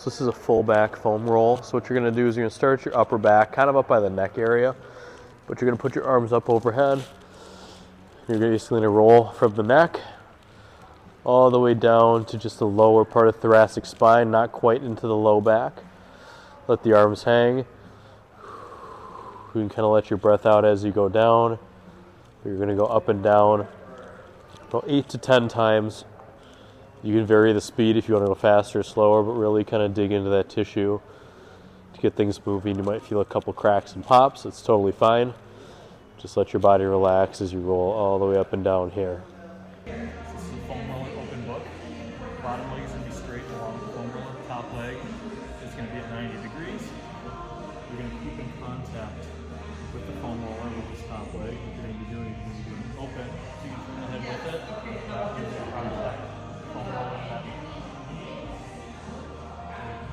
So this is a full back foam roll. So what you're gonna do is you're gonna start your upper back, kind of up by the neck area, but you're gonna put your arms up overhead. You're basically gonna roll from the neck all the way down to just the lower part of the thoracic spine, not quite into the low back. Let the arms hang. You can kind of let your breath out as you go down. You're gonna go up and down about 8 to 10 times. You can vary the speed if you want to go faster or slower, but really kind of dig into that tissue to get things moving. You might feel a couple cracks and pops. It's totally fine. Just let your body relax as you roll all the way up and down here. This is the foam roller open book. Bottom leg is going to be straight along the foam roller. Top leg is going to be at 90 degrees. You're going to keep in contact with the foam roller with this top leg. What you're going to be doing is you're going to be open, so you can turn the head with it. Foam roller head.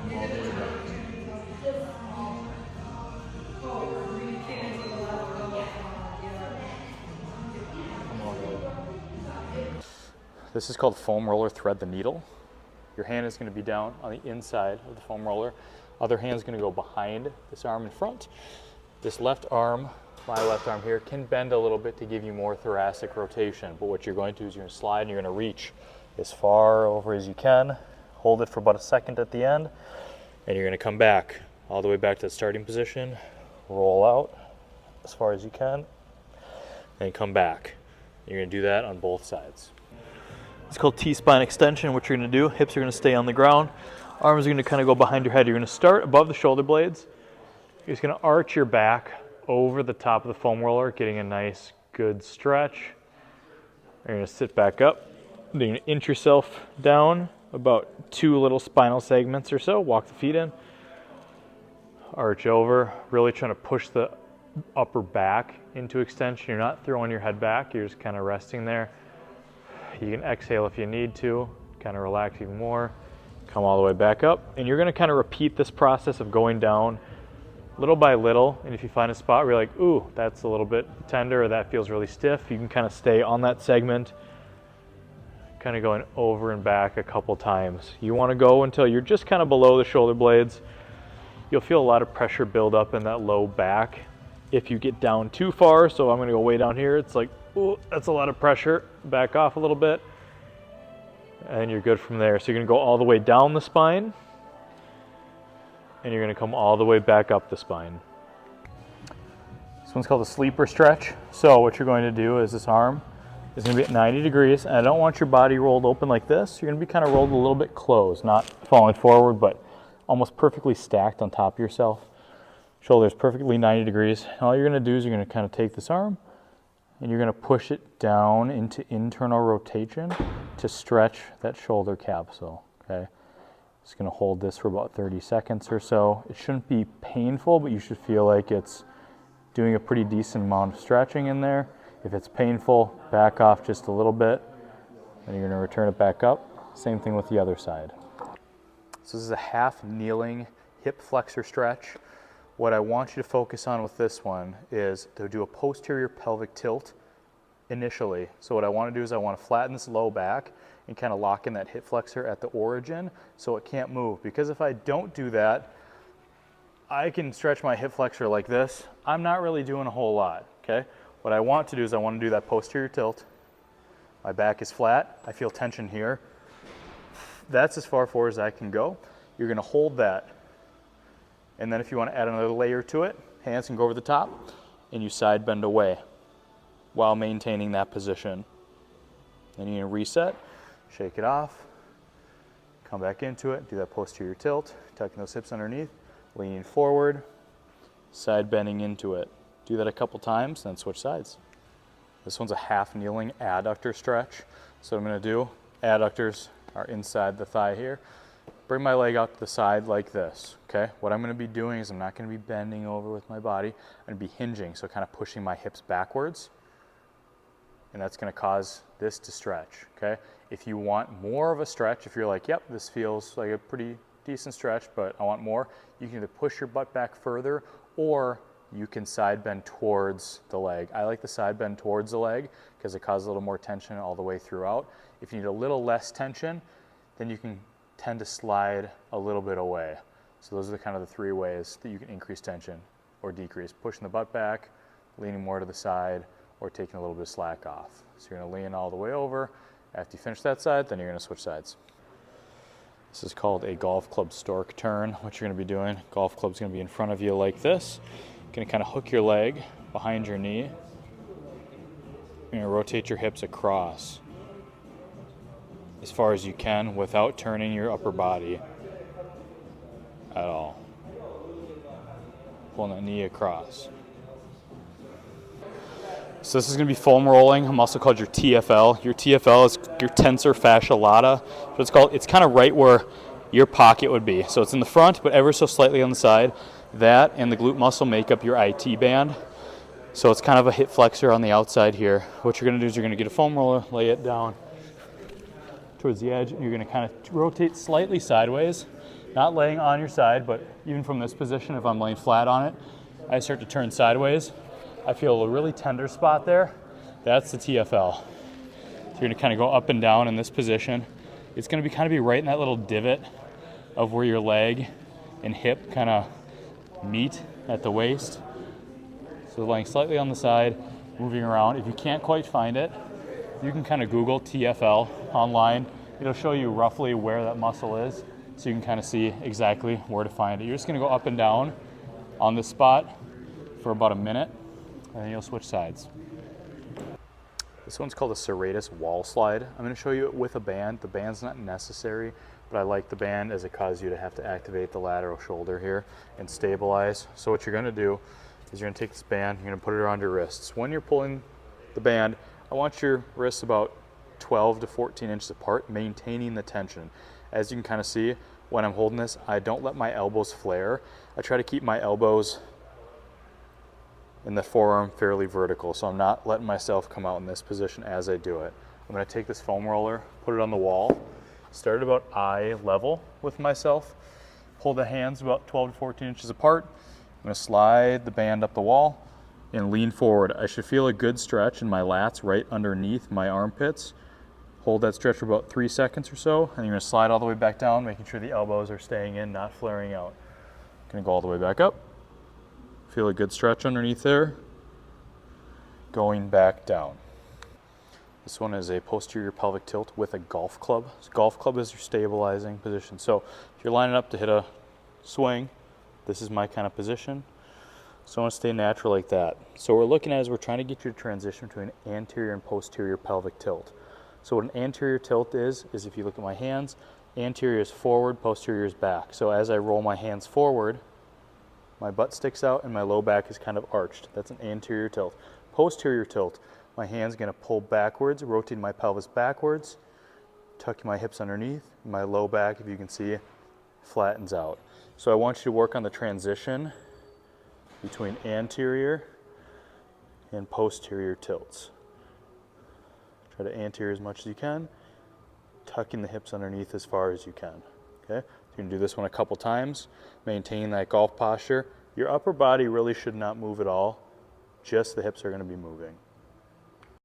Come all the way down. This is called foam roller thread the needle. Your hand is going to be down on the inside of the foam roller. Other hand is going to go behind this arm in front. This left arm, my left arm here, can bend a little bit to give you more thoracic rotation. But what you're going to do is you're going to slide and you're going to reach as far over as you can. Hold it for about a second at the end. And you're going to come back all the way back to the starting position. Roll out as far as you can. And come back. You're going to do that on both sides. It's called T-spine extension. What you're going to do, hips are going to stay on the ground. Arms are going to kind of go behind your head. You're going to start above the shoulder blades. You're just going to arch your back over the top of the foam roller, getting a nice, good stretch. You're going to sit back up. Then you're going to inch yourself down about 2 little spinal segments or so. Walk the feet in. Arch over. Really trying to push the upper back into extension. You're not throwing your head back. You're just kind of resting there. You can exhale if you need to, kind of relax even more. Come all the way back up. And you're going to kind of repeat this process of going down little by little. And if you find a spot where you're like, ooh, that's a little bit tender or that feels really stiff, you can kind of stay on that segment, kind of going over and back a couple times. You want to go until you're just kind of below the shoulder blades. You'll feel a lot of pressure build up in that low back. If you get down too far, so I'm going to go way down here, it's like, ooh, that's a lot of pressure. Back off a little bit. And you're good from there. So you're going to go all the way down the spine. And you're going to come all the way back up the spine. This one's called a sleeper stretch. So what you're going to do is this arm is going to be at 90 degrees. And I don't want your body rolled open like this. You're going to be kind of rolled a little bit closed. Not falling forward, but almost perfectly stacked on top of yourself. Shoulders perfectly 90 degrees. And all you're going to do is you're going to kind of take this arm and you're going to push it down into internal rotation to stretch that shoulder capsule, okay? Just going to hold this for about 30 seconds or so. It shouldn't be painful, but you should feel like it's doing a pretty decent amount of stretching in there. If it's painful, back off just a little bit, and you're going to return it back up. Same thing with the other side. So this is a half kneeling hip flexor stretch. What I want you to focus on with this one is to do a posterior pelvic tilt initially. So what I want to do is I want to flatten this low back and kind of lock in that hip flexor at the origin so it can't move. Because if I don't do that, I can stretch my hip flexor like this. I'm not really doing a whole lot, okay? What I want to do is I want to do that posterior tilt. My back is flat. I feel tension here. That's as far forward as I can go. You're going to hold that. And then if you want to add another layer to it, hands can go over the top and you side bend away while maintaining that position. Then you're going to reset, shake it off, come back into it, do that posterior tilt, tucking those hips underneath, leaning forward, side bending into it. Do that a couple times, then switch sides. This one's a half kneeling adductor stretch. So what I'm going to do, adductors are inside the thigh here. Bring my leg out to the side like this, okay? What I'm going to be doing is I'm not going to be bending over with my body. I'm going to be hinging, so kind of pushing my hips backwards. And that's going to cause this to stretch, okay? If you want more of a stretch, if you're like, yep, this feels like a pretty decent stretch, but I want more, you can either push your butt back further or you can side bend towards the leg. I like the side bend towards the leg because it causes a little more tension all the way throughout. If you need a little less tension, then you can tend to slide a little bit away. So those are kind of the three ways that you can increase tension or decrease: pushing the butt back, leaning more to the side, or taking a little bit of slack off. So you're gonna lean all the way over. After you finish that side, then you're gonna switch sides. This is called a golf club stork turn. What you're gonna be doing, golf club's gonna be in front of you like this. You're gonna kind of hook your leg behind your knee. You're gonna rotate your hips across as far as you can without turning your upper body at all. Pulling that knee across. So this is going to be foam rolling. I'm also called your TFL. Your TFL is your tensor fascia lata. So it's called. It's kind of right where your pocket would be. So it's in the front, but ever so slightly on the side. That and the glute muscle make up your IT band. So it's kind of a hip flexor on the outside here. What you're going to do is you're going to get a foam roller, lay it down towards the edge, and you're going to kind of rotate slightly sideways. Not laying on your side, but even from this position, if I'm laying flat on it, I start to turn sideways. I feel a really tender spot there. That's the TFL. So you're gonna kind of go up and down in this position. It's gonna be kind of be right in that little divot of where your leg and hip kind of meet at the waist. So laying slightly on the side, moving around. If you can't quite find it, you can kind of Google TFL online. It'll show you roughly where that muscle is, so you can kind of see exactly where to find it. You're just gonna go up and down on this spot for about a minute, and then you'll switch sides. This one's called a serratus wall slide. I'm going to show you it with a band. The band's not necessary, but I like the band as it causes you to have to activate the lateral shoulder here and stabilize. So what you're going to do is you're going to take this band, you're going to put it around your wrists. When you're pulling the band, I want your wrists about 12 to 14 inches apart, maintaining the tension. As you can kind of see, when I'm holding this, I don't let my elbows flare. I try to keep my elbows in the forearm fairly vertical, so I'm not letting myself come out in this position as I do it. I'm going to take this foam roller, put it on the wall, start about eye level with myself, pull the hands about 12 to 14 inches apart. I'm going to slide the band up the wall and lean forward. I should feel a good stretch in my lats right underneath my armpits. Hold that stretch for about 3 seconds or so, and you're going to slide all the way back down, making sure the elbows are staying in, not flaring out. Going to go all the way back up. Feel a good stretch underneath there. Going back down. This one is a posterior pelvic tilt with a golf club. So golf club is your stabilizing position. So if you're lining up to hit a swing, this is my kind of position. So I want to stay natural like that. So what we're looking at is we're trying to get you to transition between anterior and posterior pelvic tilt. So what an anterior tilt is if you look at my hands, anterior is forward, posterior is back. So as I roll my hands forward, my butt sticks out and my low back is kind of arched. That's an anterior tilt. Posterior tilt, my hand's gonna pull backwards, rotating my pelvis backwards, tucking my hips underneath, my low back, if you can see, flattens out. So I want you to work on the transition between anterior and posterior tilts. Try to anterior as much as you can, tucking the hips underneath as far as you can. Okay? You can do this one a couple times, maintain that golf posture. Your upper body really should not move at all, just the hips are going to be moving.